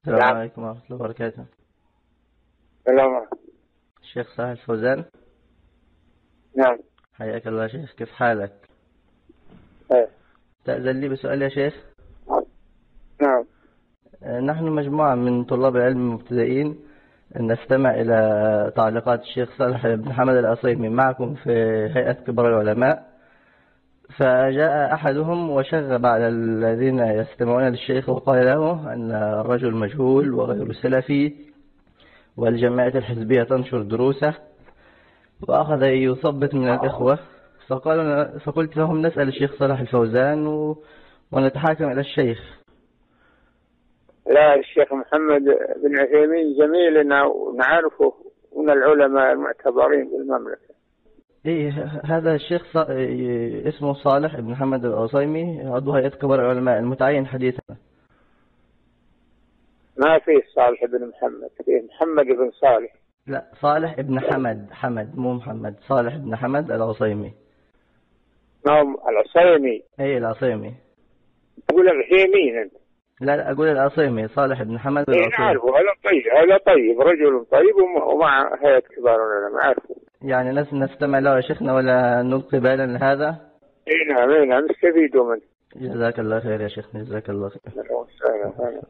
السلام نعم. عليكم ورحمة الله وبركاته. سلام. الشيخ صالح الفوزان. نعم. حياك الله يا شيخ، كيف حالك؟ ايه. تأذن لي بسؤال يا شيخ؟ نعم. نحن مجموعة من طلاب العلم المبتدئين نستمع إلى تعليقات الشيخ صالح بن حمد العصيمي معكم في هيئة كبار العلماء، فجاء أحدهم وشغب على الذين يستمعون للشيخ وقال له أن الرجل مجهول وغير سلفي والجماعة الحزبية تنشر دروسه، وأخذ يثبت من الإخوة. فقلت لهم نسأل الشيخ صالح الفوزان ونتحاكم إلى الشيخ. لا، الشيخ محمد بن عثيمين زميلنا ونعرفه من العلماء المعتبرين بالمملكة. إيه، هذا الشيخ اسمه صالح بن حمد العصيمي، عضو هيئة كبار العلماء المتعين حديثا. ما فيه صالح بن محمد، فيه محمد بن صالح. لا، صالح بن حمد مو محمد، صالح بن حمد العصيمي. ما هو العصيمي؟ ايه العصيمي. تقول العثيمين انت؟ لا، اقول العصيمي، صالح بن حمد ايه العصيمي. نعرفه، هذا طيب، هذا طيب، رجل طيب ومع هيئة كبار العلماء، عارفه. يعني نستمع له يا شيخنا ولا نلقي بالا لهذا؟ اي نعم، اي نعم، نستفيدوا منه. جزاك الله خير يا شيخنا، جزاك الله خير. أهلا وسهلا.